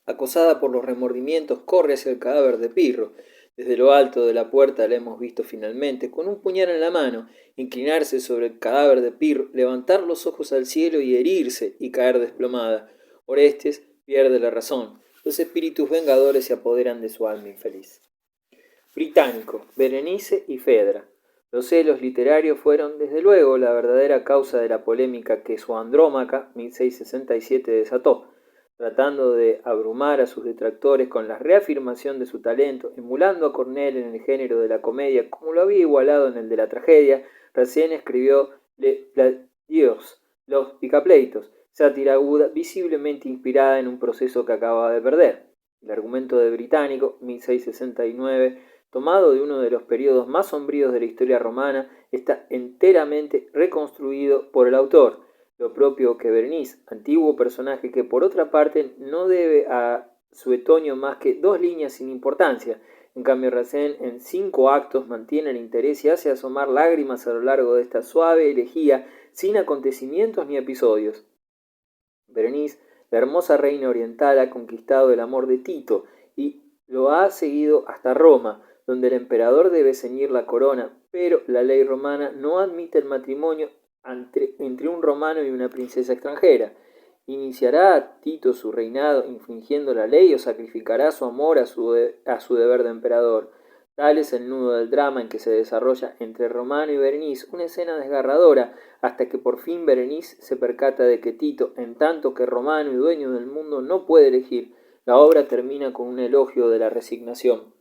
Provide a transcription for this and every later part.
Acosada por los remordimientos, corre hacia el cadáver de Pirro. Desde lo alto de la puerta la hemos visto finalmente, con un puñal en la mano, inclinarse sobre el cadáver de Pirro, levantar los ojos al cielo y herirse y caer desplomada. Orestes pierde la razón. Los espíritus vengadores se apoderan de su alma infeliz. Británico, Berenice y Fedra. Los celos literarios fueron, desde luego, la verdadera causa de la polémica que su Andrómaca, 1667, desató, tratando de abrumar a sus detractores con la reafirmación de su talento, emulando a Corneille en el género de la comedia, como lo había igualado en el de la tragedia. Recién escribió Les Plaisirs, Los Picapleitos, sátira aguda, visiblemente inspirada en un proceso que acababa de perder. El argumento de Británico, 1669, tomado de uno de los periodos más sombríos de la historia romana, está enteramente reconstruido por el autor, lo propio que Berenice, antiguo personaje que por otra parte no debe a Suetonio más que 2 líneas sin importancia. En cambio, Racine en 5 actos mantiene el interés y hace asomar lágrimas a lo largo de esta suave elegía sin acontecimientos ni episodios. Berenice, la hermosa reina oriental, ha conquistado el amor de Tito y lo ha seguido hasta Roma, donde el emperador debe ceñir la corona, pero la ley romana no admite el matrimonio entre un romano y una princesa extranjera. ¿Iniciará Tito su reinado infringiendo la ley o sacrificará su amor a su deber de emperador? Tal es el nudo del drama en que se desarrolla entre Romano y Berenice, una escena desgarradora, hasta que por fin Berenice se percata de que Tito, en tanto que romano y dueño del mundo, no puede elegir. La obra termina con un elogio de la resignación.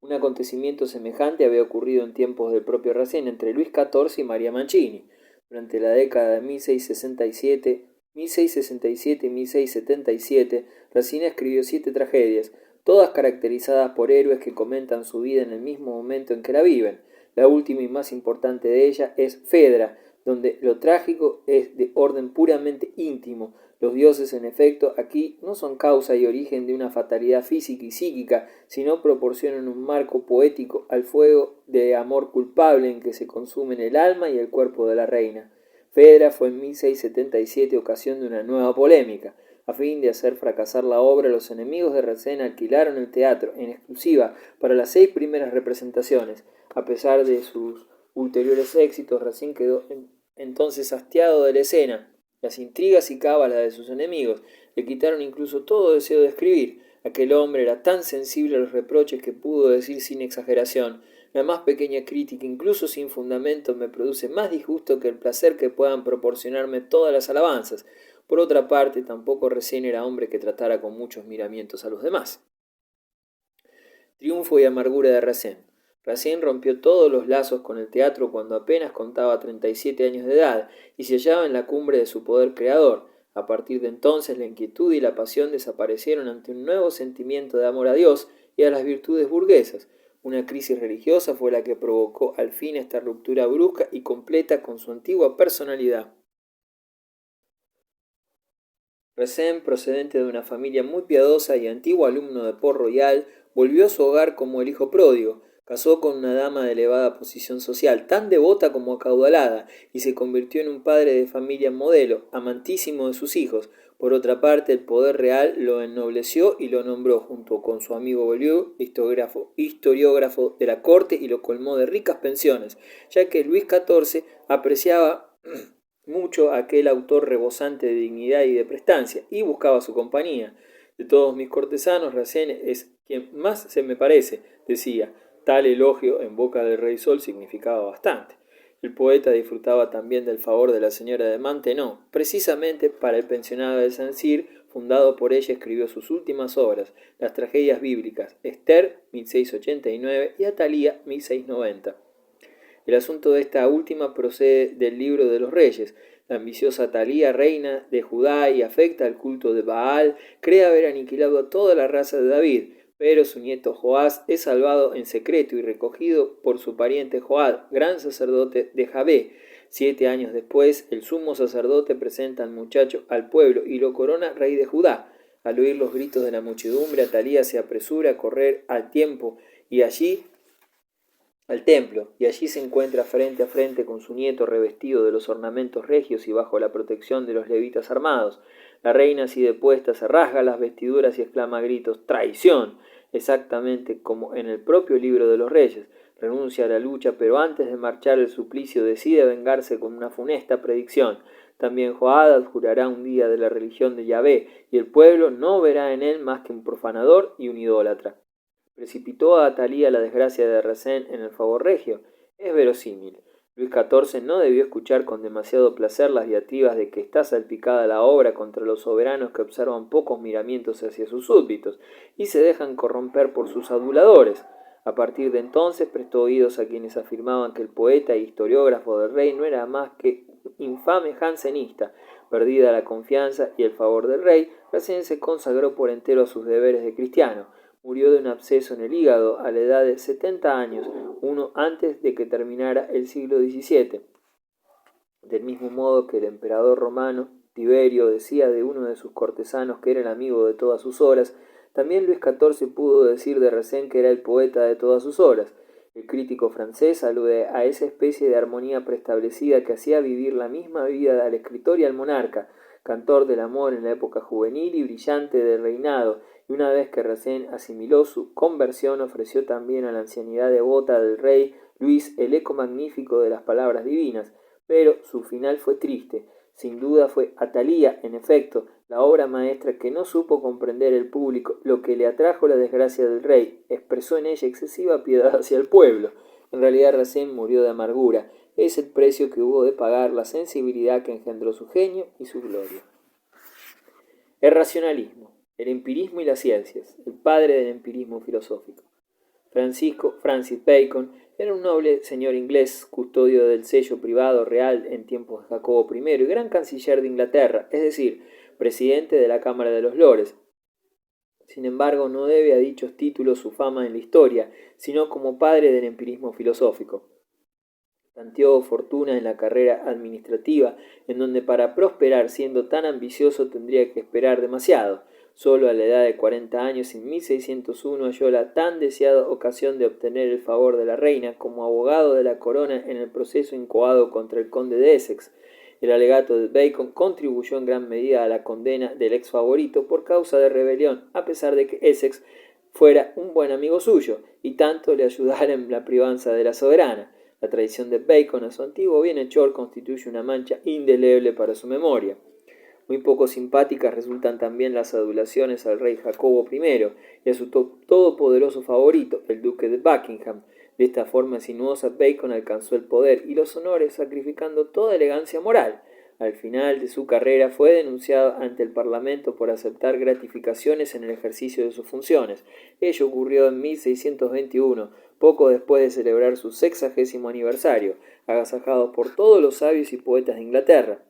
Un acontecimiento semejante había ocurrido en tiempos del propio Racine entre Luis XIV y María Mancini. Durante la década de 1667 y 1677, Racine escribió 7 tragedias, todas caracterizadas por héroes que comentan su vida en el mismo momento en que la viven. La última y más importante de ellas es Fedra, donde lo trágico es de orden puramente íntimo. Los dioses, en efecto, aquí no son causa y origen de una fatalidad física y psíquica, sino proporcionan un marco poético al fuego de amor culpable en que se consumen el alma y el cuerpo de la reina. Fedra fue en 1677 ocasión de una nueva polémica. A fin de hacer fracasar la obra, los enemigos de Racine alquilaron el teatro en exclusiva para las 6 primeras representaciones. A pesar de sus ulteriores éxitos, Racine quedó entonces hastiado de la escena. Las intrigas y cábalas de sus enemigos le quitaron incluso todo deseo de escribir. Aquel hombre era tan sensible a los reproches que pudo decir sin exageración: la más pequeña crítica, incluso sin fundamento, me produce más disgusto que el placer que puedan proporcionarme todas las alabanzas. Por otra parte, tampoco Racine era hombre que tratara con muchos miramientos a los demás. Triunfo y amargura de Racine. Racine rompió todos los lazos con el teatro cuando apenas contaba 37 años de edad y se hallaba en la cumbre de su poder creador. A partir de entonces la inquietud y la pasión desaparecieron ante un nuevo sentimiento de amor a Dios y a las virtudes burguesas. Una crisis religiosa fue la que provocó al fin esta ruptura brusca y completa con su antigua personalidad. Racine, procedente de una familia muy piadosa y antiguo alumno de Port Royal, volvió a su hogar como el hijo pródigo. Casó con una dama de elevada posición social, tan devota como acaudalada, y se convirtió en un padre de familia modelo, amantísimo de sus hijos. Por otra parte, el poder real lo ennobleció y lo nombró, junto con su amigo Beaulieu, historiógrafo de la corte, y lo colmó de ricas pensiones, ya que Luis XIV apreciaba mucho a aquel autor rebosante de dignidad y de prestancia, y buscaba su compañía. De todos mis cortesanos, Racine es quien más se me parece, decía. Tal elogio en boca del rey Sol significaba bastante. El poeta disfrutaba también del favor de la señora de Maintenon. Precisamente para el pensionado de Saint-Cyr, fundado por ella, escribió sus últimas obras, las tragedias bíblicas, Esther, 1689, y Atalía, 1690. El asunto de esta última procede del libro de los reyes. La ambiciosa Talía, reina de Judá y afecta al culto de Baal, cree haber aniquilado a toda la raza de David, pero su nieto Joás es salvado en secreto y recogido por su pariente Joad, gran sacerdote de Jabé. 7 años después, el sumo sacerdote presenta al muchacho al pueblo y lo corona rey de Judá. Al oír los gritos de la muchedumbre, Atalía se apresura a correr al templo y allí se encuentra frente a frente con su nieto revestido de los ornamentos regios y bajo la protección de los levitas armados. La reina, así depuesta, se rasga las vestiduras y exclama a gritos «¡Traición!», exactamente como en el propio libro de los Reyes. Renuncia a la lucha, pero antes de marchar el suplicio decide vengarse con una funesta predicción. También Joab jurará un día de la religión de Yahvé, y el pueblo no verá en él más que un profanador y un idólatra. ¿Precipitó a Atalía la desgracia de Resén en el favor regio? Es verosímil. Luis XIV no debió escuchar con demasiado placer las diatribas de que está salpicada la obra contra los soberanos que observan pocos miramientos hacia sus súbditos y se dejan corromper por sus aduladores. A partir de entonces prestó oídos a quienes afirmaban que el poeta e historiógrafo del rey no era más que un infame jansenista. Perdida la confianza y el favor del rey, Resén se consagró por entero a sus deberes de cristiano. Murió de un absceso en el hígado a la edad de 70 años, uno antes de que terminara el siglo XVII. Del mismo modo que el emperador romano Tiberio decía de uno de sus cortesanos que era el amigo de todas sus horas, también Luis XIV pudo decir de Resén que era el poeta de todas sus horas. El crítico francés alude a esa especie de armonía preestablecida que hacía vivir la misma vida al escritor y al monarca, cantor del amor en la época juvenil y brillante del reinado, y una vez que Resén asimiló su conversión ofreció también a la ancianidad devota del rey Luis el eco magnífico de las palabras divinas, pero su final fue triste. Sin duda fue Atalía, en efecto, la obra maestra que no supo comprender el público lo que le atrajo la desgracia del rey, expresó en ella excesiva piedad hacia el pueblo. En realidad Resén murió de amargura, es el precio que hubo de pagar la sensibilidad que engendró su genio y su gloria. El racionalismo, el empirismo y las ciencias, el padre del empirismo filosófico. Francis Bacon era un noble señor inglés, custodio del sello privado real en tiempos de Jacobo I y gran canciller de Inglaterra, es decir, presidente de la Cámara de los Lores. Sin embargo, no debe a dichos títulos su fama en la historia, sino como padre del empirismo filosófico. Tanteó fortuna en la carrera administrativa, en donde para prosperar siendo tan ambicioso tendría que esperar demasiado. Solo a la edad de 40 años, en 1601, halló la tan deseada ocasión de obtener el favor de la reina como abogado de la corona en el proceso incoado contra el conde de Essex. El alegato de Bacon contribuyó en gran medida a la condena del ex favorito por causa de rebelión, a pesar de que Essex fuera un buen amigo suyo y tanto le ayudara en la privanza de la soberana. La traición de Bacon a su antiguo bienhechor constituye una mancha indeleble para su memoria. Muy poco simpáticas resultan también las adulaciones al rey Jacobo I y a su todopoderoso favorito, el duque de Buckingham. De esta forma sinuosa, Bacon alcanzó el poder y los honores sacrificando toda elegancia moral. Al final de su carrera fue denunciado ante el Parlamento por aceptar gratificaciones en el ejercicio de sus funciones. Ello ocurrió en 1621, poco después de celebrar su 60º aniversario, agasajado por todos los sabios y poetas de Inglaterra.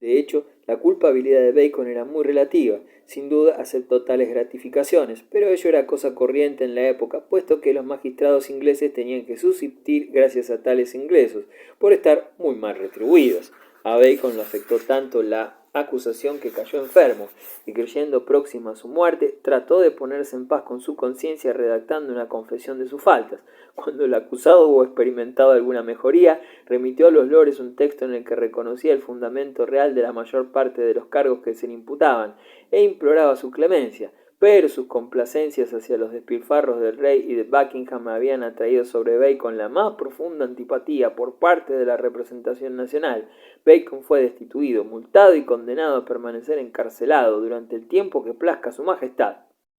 De hecho, la culpabilidad de Bacon era muy relativa. Sin duda aceptó tales gratificaciones, pero ello era cosa corriente en la época, puesto que los magistrados ingleses tenían que subsistir gracias a tales ingresos, por estar muy mal retribuidos. A Bacon lo afectó tanto la acusación que cayó enfermo, y creyendo próxima a su muerte, trató de ponerse en paz con su conciencia redactando una confesión de sus faltas. Cuando el acusado hubo experimentado alguna mejoría, remitió a los lores un texto en el que reconocía el fundamento real de la mayor parte de los cargos que se le imputaban, e imploraba su clemencia, pero sus complacencias hacia los despilfarros del rey y de Buckingham habían atraído sobre Bacon la más profunda antipatía por parte de la representación nacional. Bacon fue destituido, multado y condenado a permanecer encarcelado durante el tiempo que plazca a su majestad.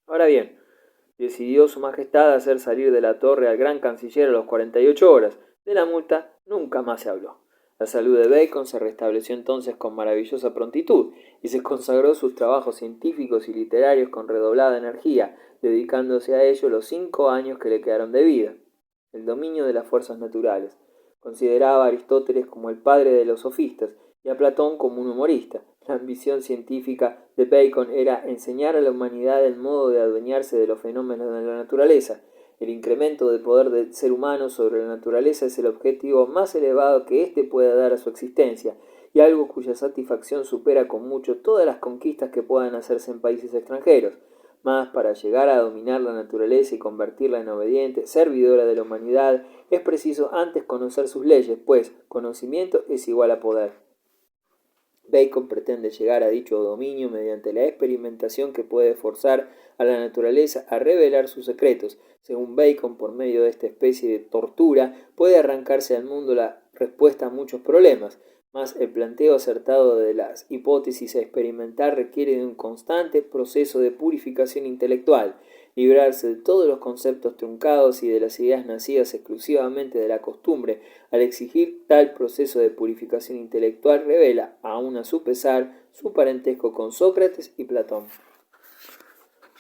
Ahora bien, decidió su majestad hacer salir de la torre al gran canciller a las 48 horas. De la multa nunca más se habló. La salud de Bacon se restableció entonces con maravillosa prontitud y se consagró a sus trabajos científicos y literarios con redoblada energía, dedicándose a ello los 5 años que le quedaron de vida. El dominio de las fuerzas naturales. Consideraba a Aristóteles como el padre de los sofistas y a Platón como un humorista. La ambición científica de Bacon era enseñar a la humanidad el modo de adueñarse de los fenómenos de la naturaleza. El incremento del poder del ser humano sobre la naturaleza es el objetivo más elevado que éste pueda dar a su existencia, y algo cuya satisfacción supera con mucho todas las conquistas que puedan hacerse en países extranjeros. Mas para llegar a dominar la naturaleza y convertirla en obediente, servidora de la humanidad, es preciso antes conocer sus leyes, pues conocimiento es igual a poder. Bacon pretende llegar a dicho dominio mediante la experimentación que puede forzar a la naturaleza a revelar sus secretos. Según Bacon, por medio de esta especie de tortura, puede arrancarse al mundo la respuesta a muchos problemas, mas el planteo acertado de las hipótesis a experimentar requiere de un constante proceso de purificación intelectual, librarse de todos los conceptos truncados y de las ideas nacidas exclusivamente de la costumbre. Al exigir tal proceso de purificación intelectual revela, aun a su pesar, su parentesco con Sócrates y Platón.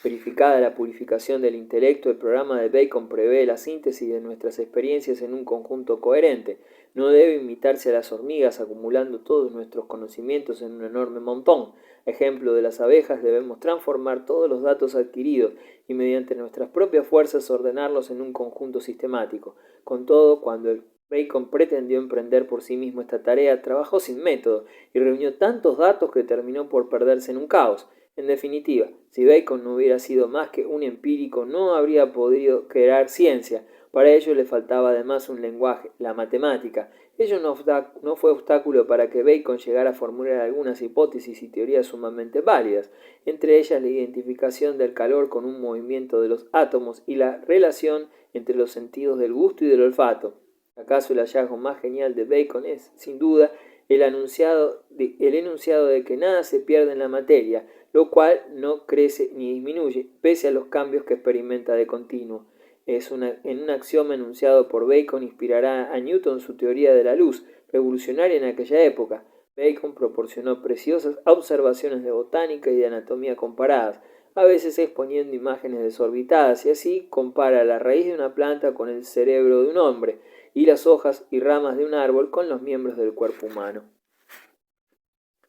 Verificada la purificación del intelecto, el programa de Bacon prevé la síntesis de nuestras experiencias en un conjunto coherente. No debe imitarse a las hormigas acumulando todos nuestros conocimientos en un enorme montón. A ejemplo de las abejas, debemos transformar todos los datos adquiridos y mediante nuestras propias fuerzas ordenarlos en un conjunto sistemático. Con todo, cuando el Bacon pretendió emprender por sí mismo esta tarea, trabajó sin método y reunió tantos datos que terminó por perderse en un caos. En definitiva, si Bacon no hubiera sido más que un empírico, no habría podido crear ciencia. Para ello le faltaba además un lenguaje, la matemática. Ello no fue obstáculo para que Bacon llegara a formular algunas hipótesis y teorías sumamente válidas, entre ellas la identificación del calor con un movimiento de los átomos y la relación entre los sentidos del gusto y del olfato. ¿Acaso el hallazgo más genial de Bacon es, sin duda, el enunciado de que nada se pierde en la materia, lo cual no crece ni disminuye, pese a los cambios que experimenta de continuo? En un axioma enunciado por Bacon inspirará a Newton su teoría de la luz, revolucionaria en aquella época. Bacon proporcionó preciosas observaciones de botánica y de anatomía comparadas, a veces exponiendo imágenes desorbitadas, y así compara la raíz de una planta con el cerebro de un hombre, y las hojas y ramas de un árbol con los miembros del cuerpo humano.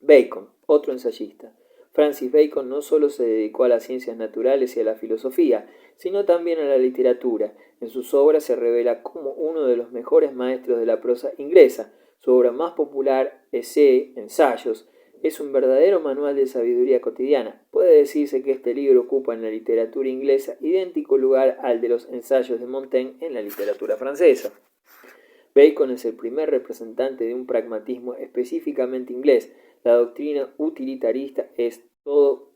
Bacon, otro ensayista. Francis Bacon no solo se dedicó a las ciencias naturales y a la filosofía, sino también a la literatura. En sus obras se revela como uno de los mejores maestros de la prosa inglesa. Su obra más popular, Ensayos, es un verdadero manual de sabiduría cotidiana. Puede decirse que este libro ocupa en la literatura inglesa idéntico lugar al de los ensayos de Montaigne en la literatura francesa. Bacon es el primer representante de un pragmatismo específicamente inglés. La doctrina utilitarista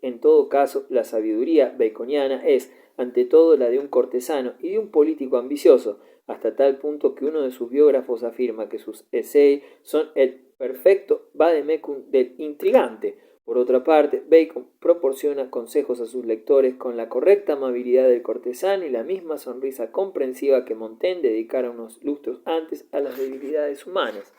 en todo caso, la sabiduría baconiana es, ante todo, la de un cortesano y de un político ambicioso, hasta tal punto que uno de sus biógrafos afirma que sus essays son el perfecto vademecum del intrigante. Por otra parte, Bacon proporciona consejos a sus lectores con la correcta amabilidad del cortesano y la misma sonrisa comprensiva que Montaigne dedicara unos lustros antes a las debilidades humanas.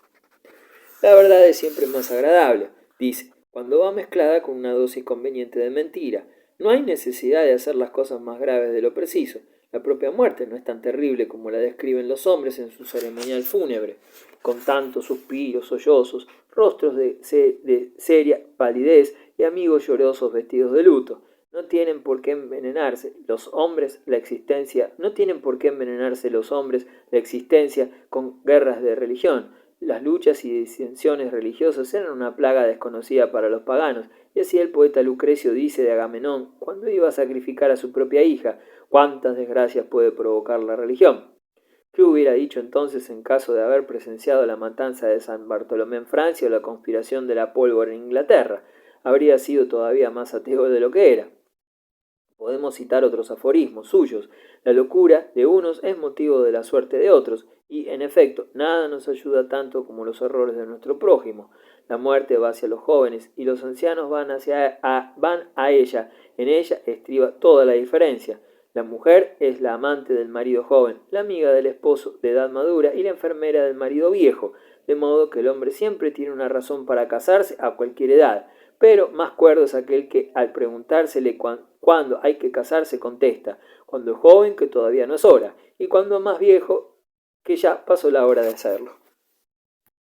La verdad es siempre más agradable, dice, cuando va mezclada con una dosis conveniente de mentira. No hay necesidad de hacer las cosas más graves de lo preciso. La propia muerte no es tan terrible como la describen los hombres en su ceremonial fúnebre, con tantos suspiros sollozos, rostros de seria palidez y amigos llorosos vestidos de luto. No tienen por qué envenenarse los hombres la existencia con guerras de religión. Las luchas y disensiones religiosas eran una plaga desconocida para los paganos, y así el poeta Lucrecio dice de Agamenón, cuando iba a sacrificar a su propia hija: ¿cuántas desgracias puede provocar la religión? ¿Qué hubiera dicho entonces en caso de haber presenciado la matanza de San Bartolomé en Francia o la conspiración de la pólvora en Inglaterra? Habría sido todavía más ateo de lo que era. Podemos citar otros aforismos suyos. La locura de unos es motivo de la suerte de otros, y, en efecto, nada nos ayuda tanto como los errores de nuestro prójimo. La muerte va hacia los jóvenes, y los ancianos van a ella. En ella estriba toda la diferencia. La mujer es la amante del marido joven, la amiga del esposo de edad madura y la enfermera del marido viejo, de modo que el hombre siempre tiene una razón para casarse a cualquier edad. Pero más cuerdo es aquel que, al preguntársele cuándo hay que casarse, contesta: cuando es joven, que todavía no es hora, y cuando más viejo, que ya pasó la hora de hacerlo.